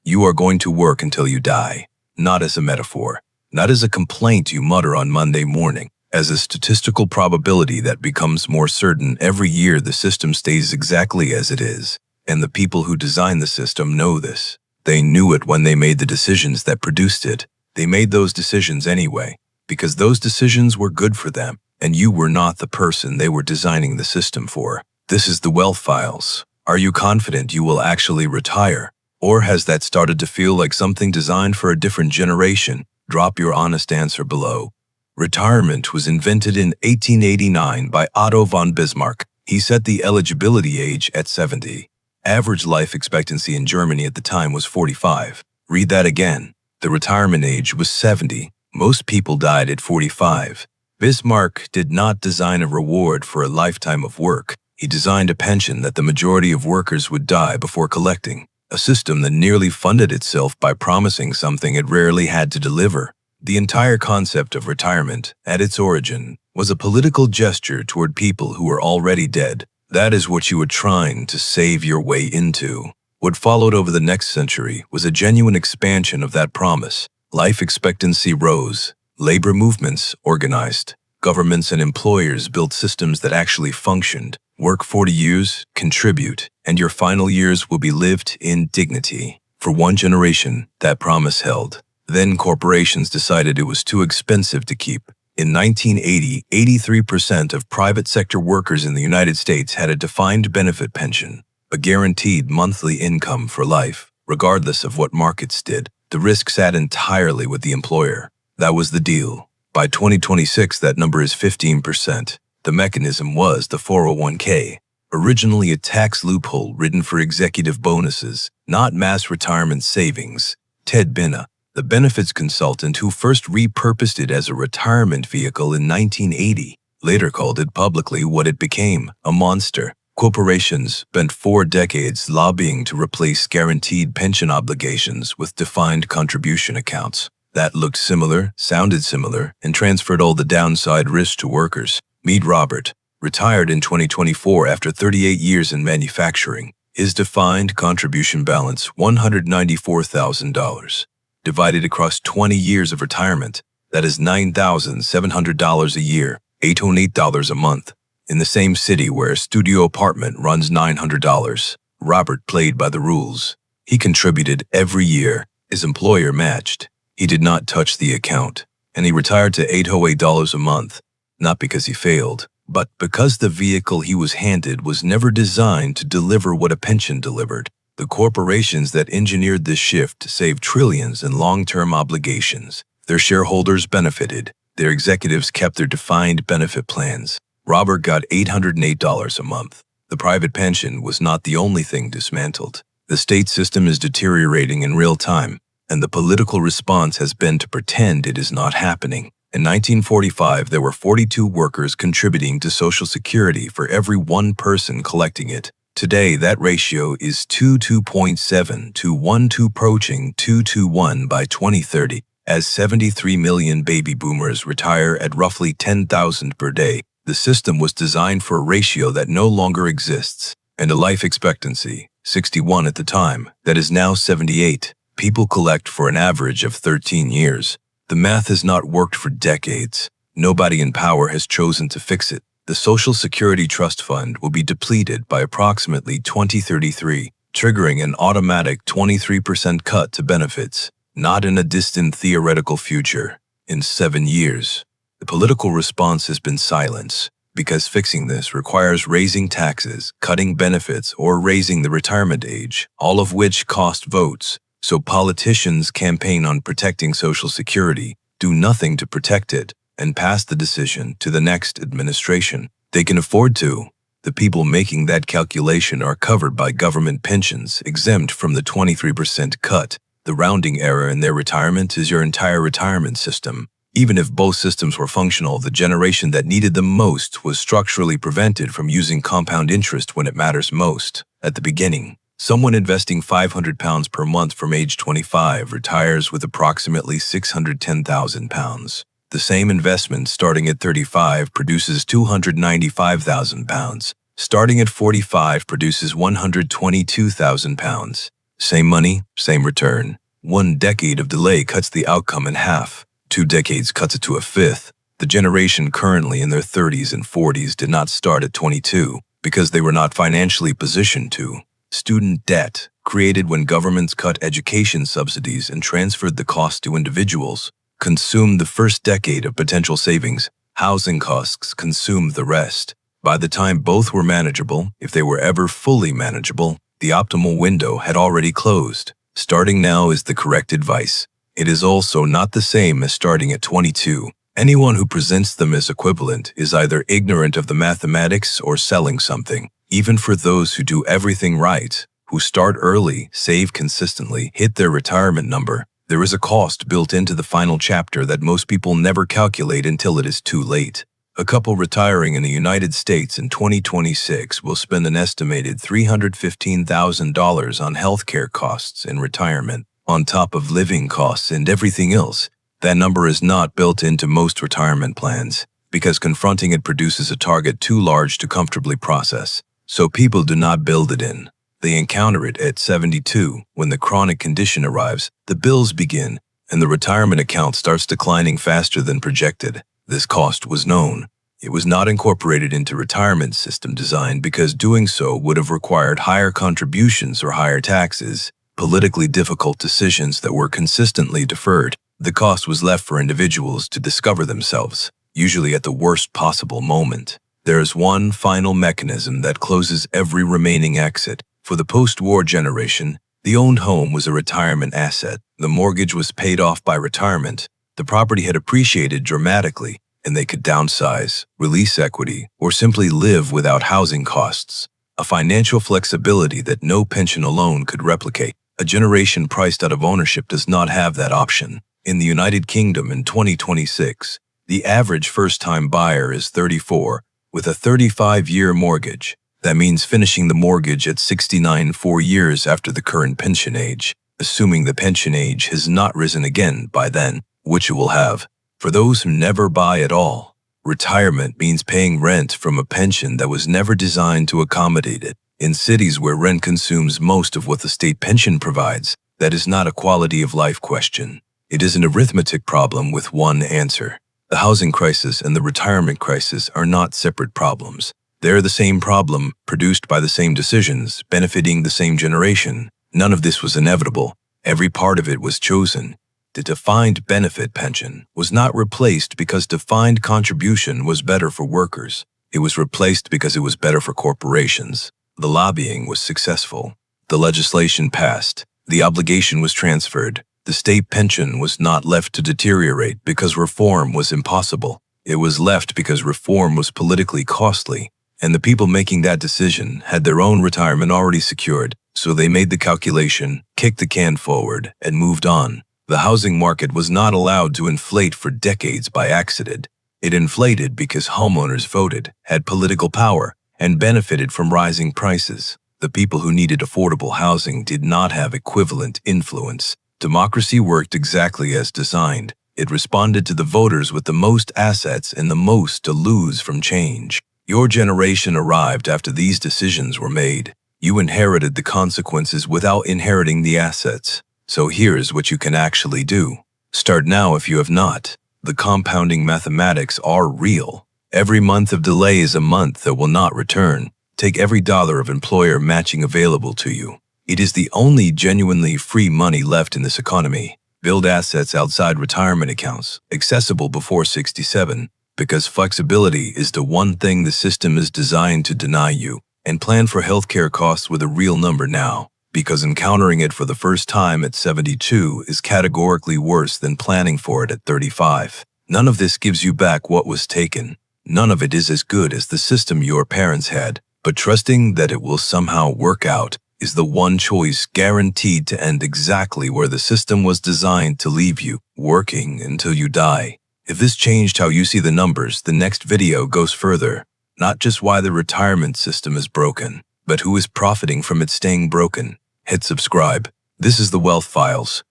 You are going to work until you die, not as a metaphor, not as a complaint you mutter on Monday morning, as a statistical probability that becomes more certain every year. The system stays exactly as it is, and the people who design the system know this. They knew it when they made the decisions that produced it. They made those decisions anyway, because those decisions were good for them, and you were not the person they were designing the system for. This is the Wealth Files. Are you confident you will actually retire? Or has that started to feel like something designed for a different generation? Drop your honest answer below. Retirement was invented in 1889 by Otto von Bismarck. He set the eligibility age at 70. Average life expectancy in Germany at the time was 45. Read that again. The retirement age was 70. Most people died at 45. Bismarck did not design a reward for a lifetime of work. He designed a pension that the majority of workers would die before collecting, a system that nearly funded itself by promising something it rarely had to deliver. The entire concept of retirement, at its origin, was a political gesture toward people who were already dead. That is what you were trying to save your way into. What followed over the next century was a genuine expansion of that promise. Life expectancy rose, labor movements organized, governments and employers built systems that actually functioned. Work 40 years, contribute, and your final years will be lived in dignity. For one generation, that promise held. Then corporations decided it was too expensive to keep. In 1980, 83% of private sector workers in the United States had a defined benefit pension, a guaranteed monthly income for life. Regardless of what markets did, the risk sat entirely with the employer. That was the deal. By 2026, that number is 15%. The mechanism was the 401k, originally a tax loophole written for executive bonuses, not mass retirement savings. Ted Binna, the benefits consultant who first repurposed it as a retirement vehicle in 1980, later called it publicly what it became, a monster. Corporations spent 4 decades lobbying to replace guaranteed pension obligations with defined contribution accounts. That looked similar, sounded similar, and transferred all the downside risk to workers. Meet Robert, retired in 2024 after 38 years in manufacturing. His defined contribution balance, $194,000. Divided across 20 years of retirement, that is $9,700 a year, $808 a month. In the same city where a studio apartment runs $900, Robert played by the rules. He contributed every year. His employer matched. He did not touch the account, and he retired to $808 a month. Not because he failed, but because the vehicle he was handed was never designed to deliver what a pension delivered. The corporations that engineered this shift saved trillions in long-term obligations. Their shareholders benefited. Their executives kept their defined benefit plans. Robert got $808 a month. The private pension was not the only thing dismantled. The state system is deteriorating in real time, and the political response has been to pretend it is not happening. In 1945, there were 42 workers contributing to Social Security for every one person collecting it. Today, that ratio is 2.7 to 1 to approaching 2:1 by 2030, as 73 million baby boomers retire at roughly 10,000 per day. The system was designed for a ratio that no longer exists, and a life expectancy, 61 at the time, that is now 78. People collect for an average of 13 years. The math has not worked for decades. Nobody in power has chosen to fix it. The Social Security Trust Fund will be depleted by approximately 2033, triggering an automatic 23% cut to benefits, not in a distant theoretical future, in 7 years. The political response has been silence, because fixing this requires raising taxes, cutting benefits, or raising the retirement age, all of which cost votes. So politicians campaign on protecting Social Security, do nothing to protect it, and pass the decision to the next administration. They can afford to. The people making that calculation are covered by government pensions, exempt from the 23% cut. The rounding error in their retirement is your entire retirement system. Even if both systems were functional, the generation that needed them most was structurally prevented from using compound interest when it matters most. At the beginning, someone investing £500 per month from age 25 retires with approximately £610,000. The same investment starting at 35 produces £295,000. Starting at 45 produces £122,000. Same money, same return. 1 decade of delay cuts the outcome in half. 2 decades cuts it to a fifth. The generation currently in their 30s and 40s did not start at 22 because they were not financially positioned to. Student debt, created when governments cut education subsidies and transferred the cost to individuals, consumed the first decade of potential savings. Housing costs consumed the rest. By the time both were manageable, if they were ever fully manageable, the optimal window had already closed. Starting now is the correct advice. It is also not the same as starting at 22. Anyone who presents them as equivalent is either ignorant of the mathematics or selling something. Even for those who do everything right, who start early, save consistently, hit their retirement number, there is a cost built into the final chapter that most people never calculate until it is too late. A couple retiring in the United States in 2026 will spend an estimated $315,000 on healthcare costs in retirement, on top of living costs and everything else. That number is not built into most retirement plans, because confronting it produces a target too large to comfortably process. So people do not build it in. They encounter it at 72. When the chronic condition arrives, the bills begin, and the retirement account starts declining faster than projected. This cost was known. It was not incorporated into retirement system design because doing so would have required higher contributions or higher taxes, politically difficult decisions that were consistently deferred. The cost was left for individuals to discover themselves, usually at the worst possible moment. There is one final mechanism that closes every remaining exit. For the post-war generation, the owned home was a retirement asset. The mortgage was paid off by retirement. The property had appreciated dramatically, and they could downsize, release equity, or simply live without housing costs. A financial flexibility that no pension alone could replicate. A generation priced out of ownership does not have that option. In the United Kingdom in 2026, the average first-time buyer is 34, with a 35-year mortgage. That means finishing the mortgage at 69 4 years after the current pension age, assuming the pension age has not risen again by then, which it will have. For those who never buy at all, retirement means paying rent from a pension that was never designed to accommodate it. In cities where rent consumes most of what the state pension provides, that is not a quality of life question. It is an arithmetic problem with one answer. The housing crisis and the retirement crisis are not separate problems. They are the same problem, produced by the same decisions, benefiting the same generation. None of this was inevitable. Every part of it was chosen. The defined benefit pension was not replaced because defined contribution was better for workers. It was replaced because it was better for corporations. The lobbying was successful. The legislation passed. The obligation was transferred. The state pension was not left to deteriorate because reform was impossible. It was left because reform was politically costly, and the people making that decision had their own retirement already secured, so they made the calculation, kicked the can forward, and moved on. The housing market was not allowed to inflate for decades by accident. It inflated because homeowners voted, had political power, and benefited from rising prices. The people who needed affordable housing did not have equivalent influence. Democracy worked exactly as designed. It responded to the voters with the most assets and the most to lose from change. Your generation arrived after these decisions were made. You inherited the consequences without inheriting the assets. So here's what you can actually do. Start now if you have not. The compounding mathematics are real. Every month of delay is a month that will not return. Take every dollar of employer matching available to you. It is the only genuinely free money left in this economy. Build assets outside retirement accounts, accessible before 67, because flexibility is the one thing the system is designed to deny you, and plan for healthcare costs with a real number now, because encountering it for the first time at 72 is categorically worse than planning for it at 35. None of this gives you back what was taken. None of it is as good as the system your parents had, but trusting that it will somehow work out is the one choice guaranteed to end exactly where the system was designed to leave you, working until you die. If this changed how you see the numbers, the next video goes further. Not just why the retirement system is broken, but who is profiting from it staying broken. Hit subscribe. This is the Wealth Files.